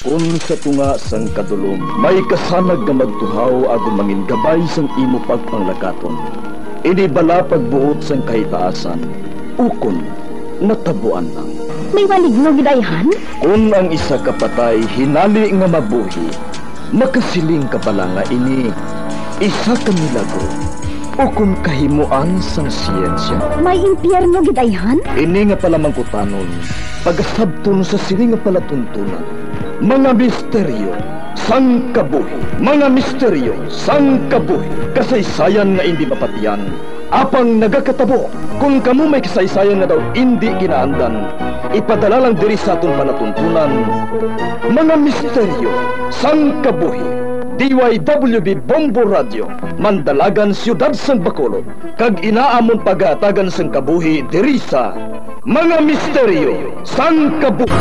Kung sa tunga sang kadulom, may kasanag nga magtuhaw agon mangin gabay sang imo pagpanglakaton. Ini bala pagbuot sang kahitaasan, ukon natabuan lang. May maligno gidayhan? Kung ang isa kapatay hinali nga mabuhi, makasiling ka pala nga ini isa ka milagro o kung kahimuan sang siyensya. May impyerno gidayhan? Ini nga pala mangkutanon, pagasabton sa sini nga palatuntunan. Mga misteryo sang kabuhi, mga misteryo sang kabuhi, kasaysayan nga hindi mapatiyan, apang nagakatabo. Kung kamo may kasaysayan nga daw hindi ginaandan, ipadala lang diri sa atong palatuntunan. Mga misteryo sang kabuhi, DYWB Bombo Radio, Mandalagan, Siyudad sang Bacolod, kag inaamon pagatagan sang kabuhi diri sa Mga Misteryo sang Kabuhi.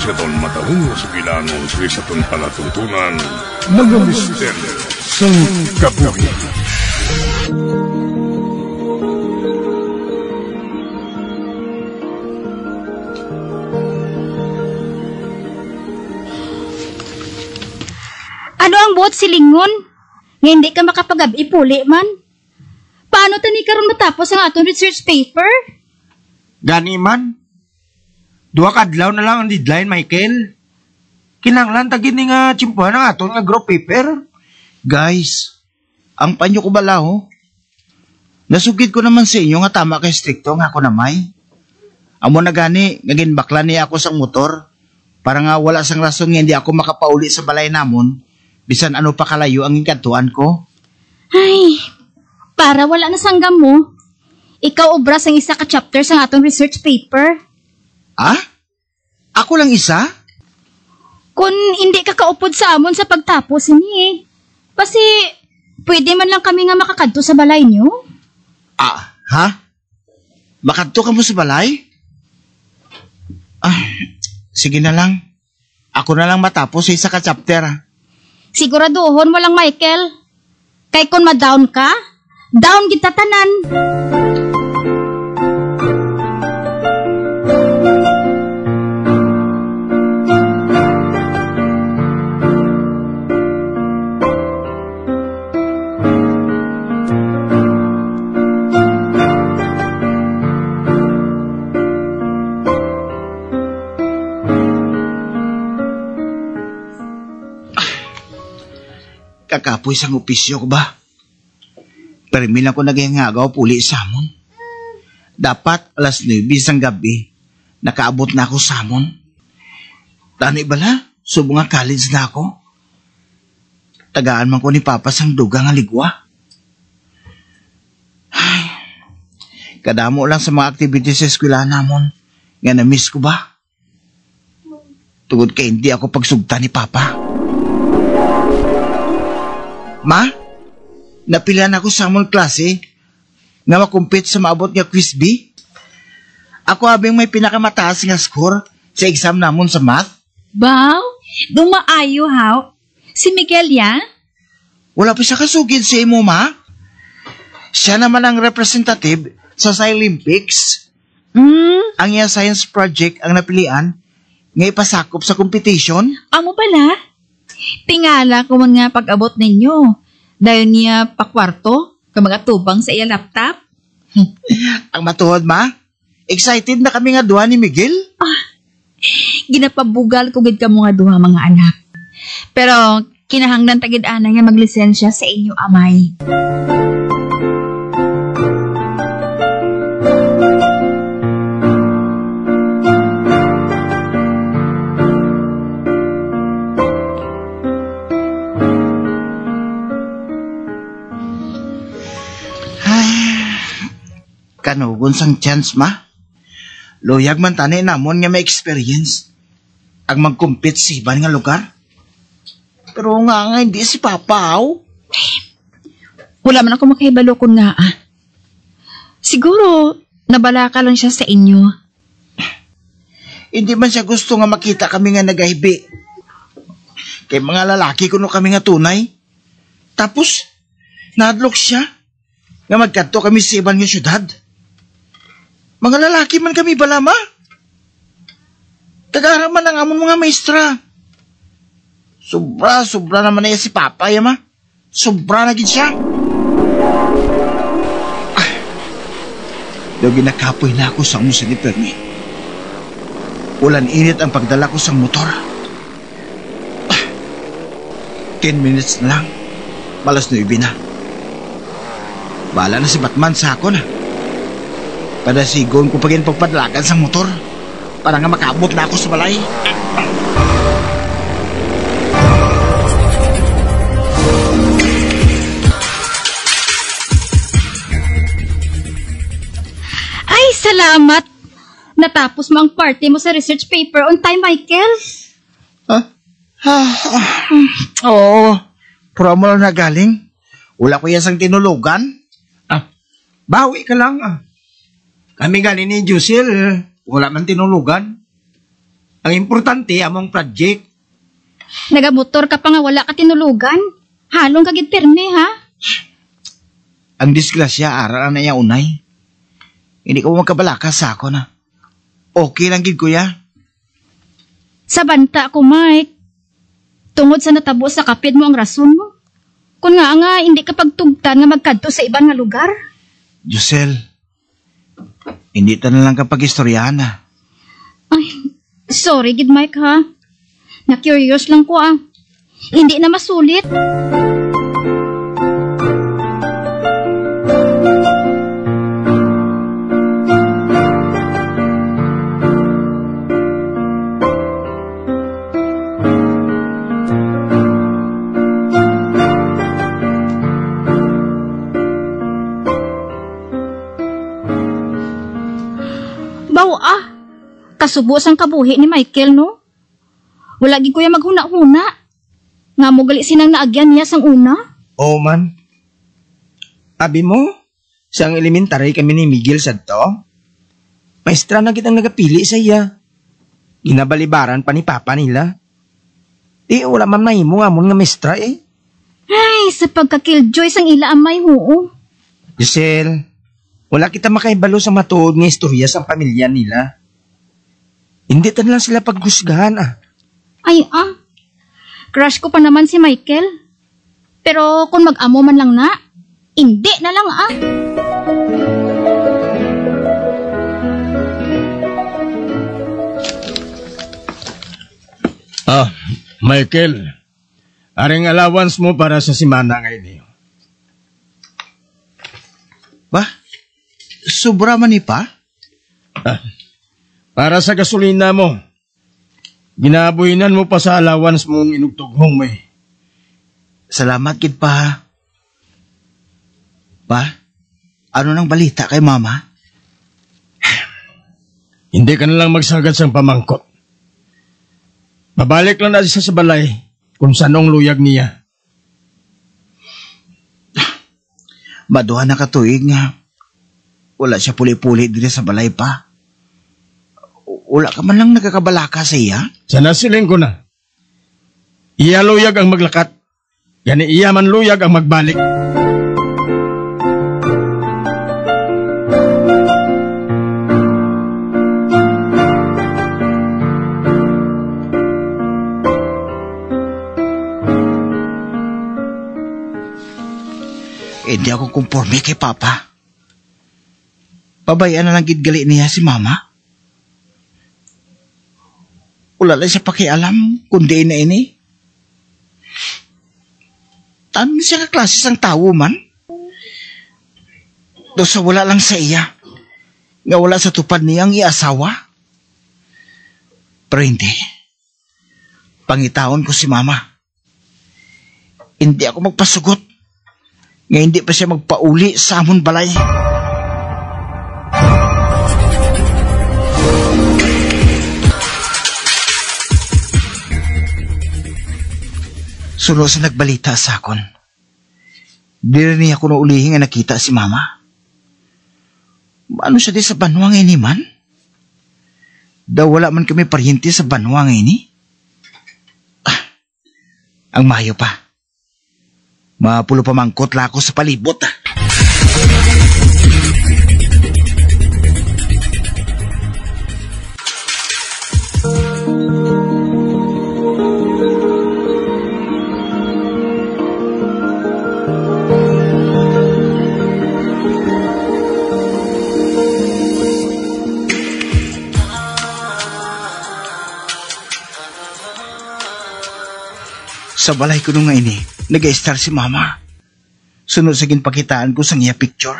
Don matahong sa bilangon sa isatong palatuntunan, Mga Misteryo sang Kabuhi. Ano ang buot silingon? Nga hindi ka makapag-ipuli man? Paano tani karon matapos ang atong research paper? Gani man. 2 kadlaw na lang ang deadline, Michael. Kinanglan tagin ni nga tsimpuhan ang aton nga group paper. Guys, ang panyo ko bala ho. Nasugid ko naman sa inyo nga tama kay stricto nga ako namay. Amo na gani, ngagin bakla niya ako sang motor. Para nga wala sang rason nga hindi ako makapauli sa balay namon. Bisan ano pa kalayo ang ikantuan ko. Ay, para wala na sanggam mo. Ikaw obras ang isa ka chapter sa atong research paper. Ah? Ako lang isa? Kung hindi ka kaupod sa amon sa pagtapos ini, kasi pwede man lang kami nga makakadto sa balay niyo. Ah, ha? Makadto ka mo sa balay? Ah, sige na lang. Ako na lang matapos sa isa ka chapter. Siguraduhon mo lang, Michael. Kay kung ma-down ka, down kita tanan. Kakapoy sang opisyo ko ba? Permi lang ko nagingagaw puli sa amon. Dapat alas 9 sang gabi, nakaabot na ako sa amon. Tani bala, subong nga college na ako. Tagaan man ko ni Papa sang dugang nga ligwa. Ay, kadamo lang sa mga activities sa eskwela namon. Nga na-miss ko ba? Tugod kay hindi ako pagsugta ni Papa. Ma, napilihan ako sa amon klase nga makumpit sa maabot nga quiz B. Ako abing may pinakamataas nga score sa exam namon sa math. Baw, dumaayo haw. Si Miguel ya? Wala pa siya kasugid sa imo, ma. Siya naman ang representative sa Olympics. Ang iya science project ang napilian nga ipasakop sa competition. Amo pala? Tingala ko mga pag-abot ninyo. Dahil niya pakwarto, ka mga tubang sa iya laptop. Ang matuhod, ma. Excited na kami nga duha ni Miguel. Ginapabugal ko gid ka mga duha mga anak. Pero kinahanglan tagid ana nga maglisensya sa inyo amay. Kanugon sang chance, ma. Luyag man tani namon nga may experience ang magkumpit sa iban nga lugar. Pero nga hindi si Papa, aw. Wala man ako makahibalo kun nga. Siguro, nabalaka lang siya sa inyo. Hindi man siya gusto nga makita kami nga nagahibi. Kay mga lalaki kuno kami nga tunay. Tapos, nadlok siya nga magkadto kami sa ibang nga syudad. Mga lalaki man kami balama. Tagaraman ang amon mga maestra. Sobra naman na si Papa, yama. Sobra na gid siya. Daw ginakapoy na ako sa musa ni Permi. Ulan init ang pagdala ko sa motor. 10 minutes na lang. Malas 9 na. Bala na si Batman sa ako na. Padasigon ko pagin pagpadlakan sa motor. Para nga makabot na ako sa balay. Ay, salamat! Natapos mo ang party mo sa research paper on time, Michael. Oo. Pura mo lang na galing. Wala ko yasang tinulugan. Bawi ka lang. Kami galing ni Jusil. Wala man tinulugan. Ang importante, among project. Nagamotor ka pa nga wala ka tinulugan. Halong kagid pirme, ha? Ang disgrasya, aral na niya unay. Hindi ko magkabalaka sa ako na. Okay lang gid kuya. Sa banta ko, Mike. Tungod sa natabo sa kapit mo ang rason mo. Kung nga hindi ka pagtugtan nga magkadto sa ibang nga lugar. Jusel, hindi ta na lang kapag istoryahan na. Ay, sorry gid Mike, ha? Na-curious lang ko, Hindi na masulit. Kasubos ang kabuhi ni Michael, no? Wala gid kuya maghuna-huna. Nga mo gali sinang naagyan niya sang una. Oo man. Abi mo, sang elementary kami ni Miguel sadto. Maestra na kitang nagapili sa iya. Ginabalibaran pa ni Papa nila. Wala man na imo amon nga maestra eh. Ay, sa pagka-killjoy sang ila amay hoo. Giselle, wala kita makaibalo sa matuod nga istorya sa pamilya nila. Hindi tan lang sila paghusgahan Ay, crush ko pa naman si Michael. Pero kung mag-amo man lang na, hindi na lang Michael, aring allowance mo para sa simana ngayon. Ba? Sobra man ni pa? Para sa gasolina mo. Ginabuhinan mo pa sa allowance mong inugtughong mo eh. Salamat gid pa. Pa, ano nang balita kay Mama? Hindi ka na lang magsagad sa pamangkot. Babalik lang natin sa balay kung sanong luyag niya. Maduha na katuig nga. Wala siya puli-puli dito sa balay pa. Wala ka man lang nagkakabalaka sa iya? Sana siling ko na. Iya luyag ang maglakat. Gani iya man luyag ang magbalik. Hindi ako kumporme kay Papa. Pabayaan na lang gid gali niya si Mama. Wala lang siya pakialam kundi na ini. Ano siya ka klase sang tao man? Do sa wala lang sa iya. Nga wala sa tupad niyang iasawa. Pero hindi. Pangitaon ko si Mama. Hindi ako magpasugot. Nga hindi pa siya magpauli sa amon balay. Suno sa nagbalita sa akon. Di rin niya ako naulihin nga nakita si Mama. Ano siya di sa banwang ini man? Daw wala man kami paryente sa banwang ini. Ang mayo pa. Mapulo pa mangkot la ako sa palibot. Sa balay ko nung nga ini, nag-star si mama. Sunod sa ginpakitaan ko sa niya picture.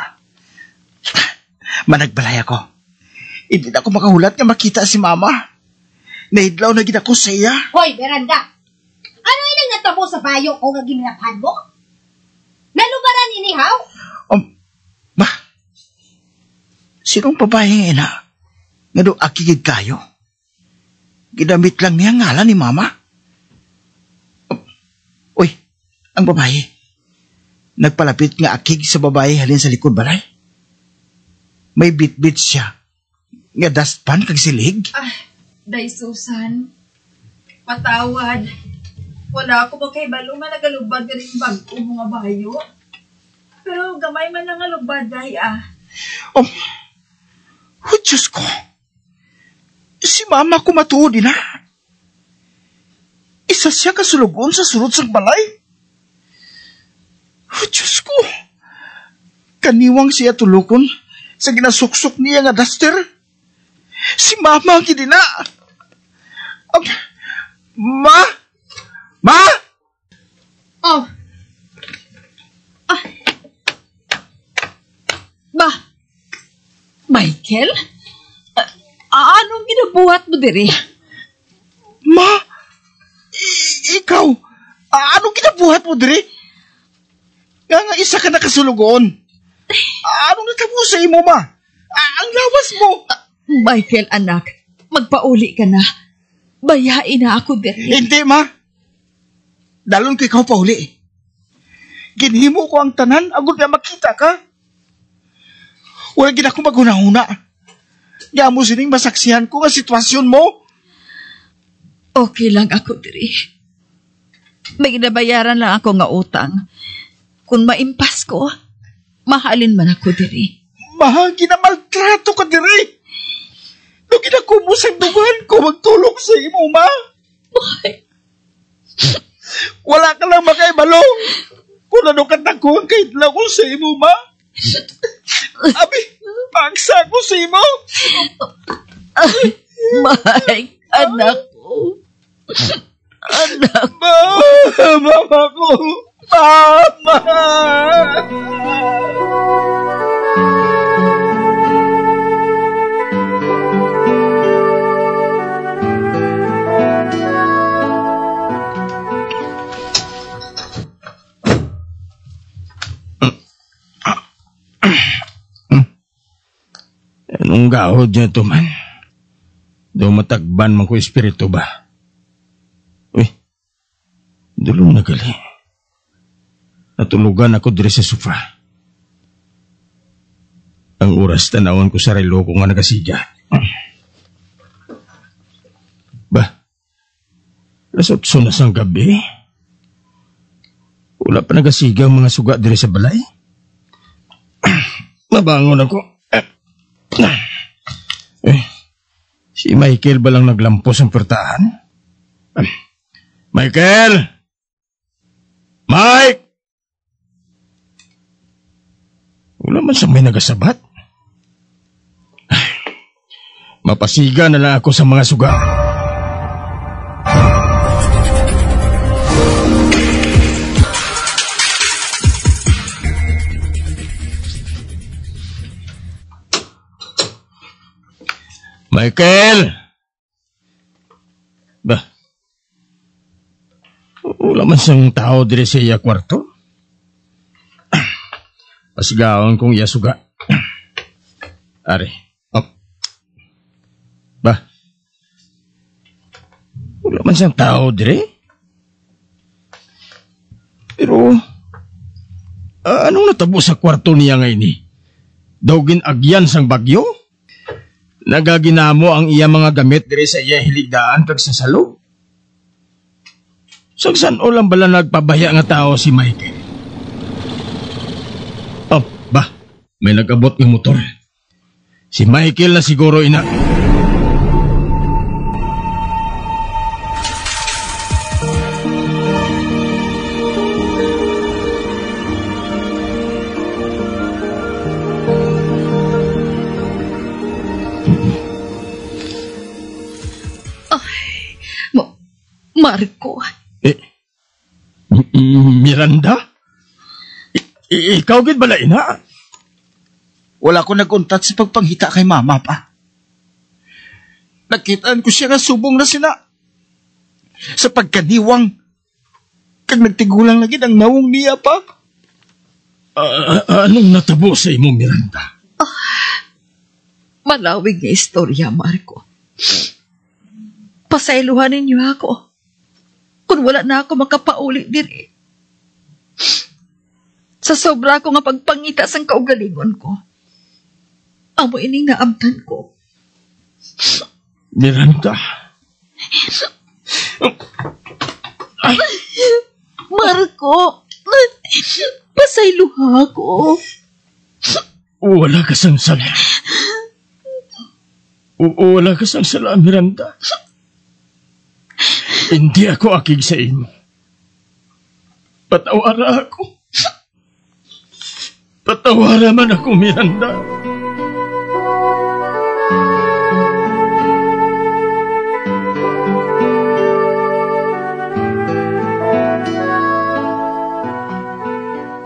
Managbalay ako. Hindi na ako makahulat nga makita si mama. Naidlaw na gid ako sa iya. Hoy, Beranda! Ano inang natabo sa bayo ko nga giminaphan mo? Nalubaran inihaw? Ma, sinong babae ina? Nga do akigid kayo? Ginamit lang niya ngalan ni mama. Uy, ang babae. Nagpalapit nga akig sa babae halin sa likod balay. May bit-bit siya. Nga dustpan kag silig. Day Susan, patawad. Wala ako ba kay balo man nagalubad ka rin bago mga bayo. Pero gamay man lang ngalubad, day Oh, Diyos ko. Si mama ko matuod na. Isa siya kasulugon sa sulod sang balay. Diyos ko. Kaniwang siya tulukon sa ginasuksok niya nga duster. Si mama ang gidina. Ma? Oh. Michael? Anong ginabuhat mo diri? Ma? Ikaw? Anong ginabuhat mo diri? Nga isa ka nakasulugon. Anong natabo sa imo, ma? Ang lawas mo. Michael, anak, magpauli ka na. Bayain na ako diri. Hindi, ma. Dalon ko ikaw pauli. Ginhimo ko ang tanan, agad na makita ka. Wala gina ko maghuna-huna. Nga mo sining masaksihan ko ang sitwasyon mo. Okay lang ako diri. May ginabayaran lang ako nga utang. Kung maimpas ko, mahalin man ako diri. Mahagi na maltrato ka diri. Nung ginakumusang dugan ko, magtulog sa imo, ma. Wala ka lang makaibalong. Kung ano katakuan kahit lang ko sa imo, ma. Abi, paksa ko sa imo. Mike, anak ko. Anak ko. Mama ko. Mama! Anong gahod niya ito man? Daw matagban man ko espiritu ba? Uy, dulong na gali. Natulugan ako diri sa sofa. Ang oras tanawan ko sa relo ko nga nagasiga. Ba, lasot sunas ang gabi. Wala pa nagasiga ang mga suga diri sa balay. Mabangon ako. Si Michael ba lang naglampos ang pertahan? Michael! Mike! Wala man sa may nagasabat. Mapasiga na lang ako sa mga suga. Michael! Ba? Wala man siyang tao dire sa iya kwarto? Pasigawan kong iya suga. Are. Oh. Ba? Wala man siyang tao dire? Pero, anong natabo sa kwarto niya ngayon eh? Daw ginagyan sang bagyo? Nagaginamo ang iya mga gamit diri sa iya hiligdaan kag sa salog. Sagsan o lang bala nagpabaya nga tao si Michael? Oh, ba? May nag-abot ng motor. Si Michael na siguro ina. Marco. Miranda? Ikaw gid bala ina? Wala ko nag-untat sa pagpanghita kay mama pa. Nakitaan ko siya nga subong na sila. Sa pagkaniwang, kag nagtigulang lagi ang nawong niya pa. Anong natabo sa imo, Miranda? Malawig nga istorya, Marco. Pasayluhan ninyo ako. Kung wala na ako makapauli diri. Sa sobra ko nga pagpangita sang kaugalingon ko. Amo ining naamtan ko. Miranda. Marco, pasayluha ko. Wala ka sang sala. Wala ka sang sala, Miranda. Hindi ako akig sa imo. Patawara ako. Patawara man ako, Miranda.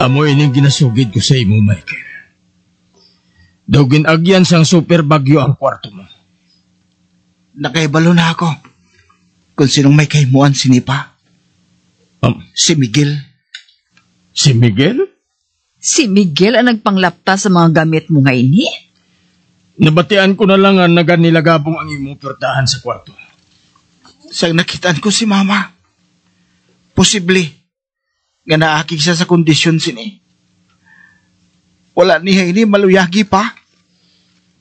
Amo ining ginasugid ko sa imo, Michael. Daw ginagyan sang super bagyo ang kwarto mo. Nakaibalo na ako. Kung sinong may kaimuan sinipa. Si Miguel. Si Miguel? Si Miguel ang nagpanglapta sa mga gamit mo nga ini? Nabatian ko na lang ang naganilagabong ang imong pertahan sa kwarto. Sang nakitaan ko si mama. Posible. Nga naakig siya sa kondisyon sini. Wala niya ini maluyagi pa.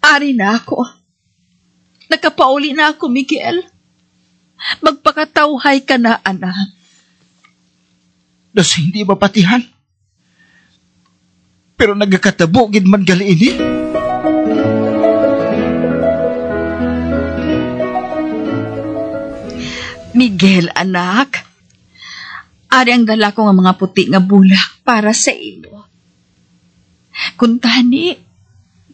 Ari na ako. Nakapauli na ako, Miguel. Magpakatawhay ka na, anak. Das hindi mapatihan. Pero nagkakatabo gid man gali ini. Miguel, anak. Ari ang dala ko nga mga puti nga bulak para sa imo. Kung tani,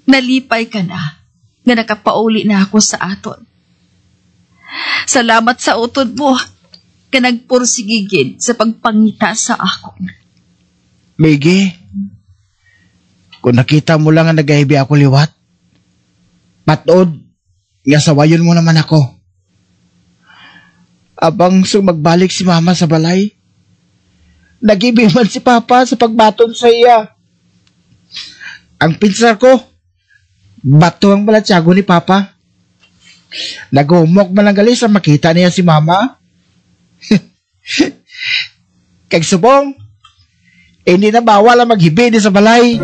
nalipay ka na nga nakapauli na ako sa aton. Salamat sa utod mo ka nagpursigigid sa pagpangita sa akon. Miggy, kung nakita mo lang nga nagahibi ako liwat, patod, nga sawayon mo naman ako. Abang magbalik si mama sa balay, nagibi man si papa sa pagbaton sa iya. Ang pinsar ko, bato ang balatsago ni papa. Nagumok man lang gali sa makita niya si mama. Kag subong, hindi na bawal ang maghibi sa balay.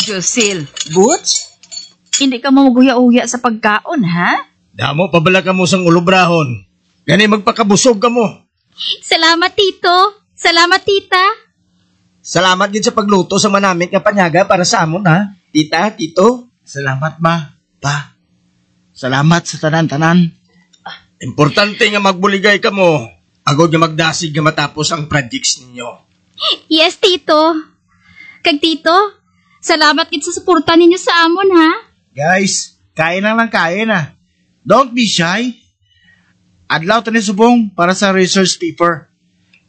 Josil, Butch? Hindi ka mamuguya-uya sa pagkaon, ha? Damo, pabala ka mo sang ulubrahon. Gani magpakabusog ka mo. Salamat, Tito. Salamat, Tita. Salamat din sa pagluto sa manamit nga panyaga para sa amon, ha? Tita, Tito. Salamat ma, pa. Salamat sa tanan-tanan. Importante nga magbuligay ka mo. Agod nga magdasig nga matapos ang projects ninyo. Yes, Tito. Kag Tito, salamat gid sa suporta ninyo sa amon, ha? Guys, kain lang kain ah. Don't be shy. Adlaw to ni subong para sa research paper.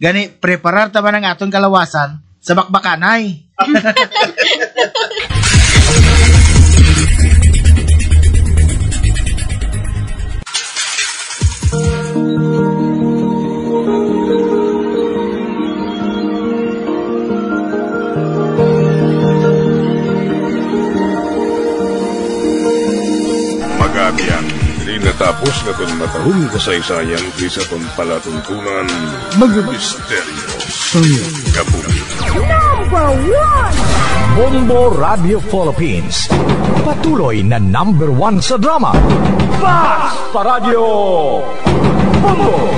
Gani, preparar tama ng atong kalawasan sa bakbakanay. kabiyan, di natapos na itong matahong kasaysayan sa itong palatuntunan, mga misteryo sa kabuhi. Bombo Radio Philippines. Patuloy na #1 sa drama. Basta Radio Bombo!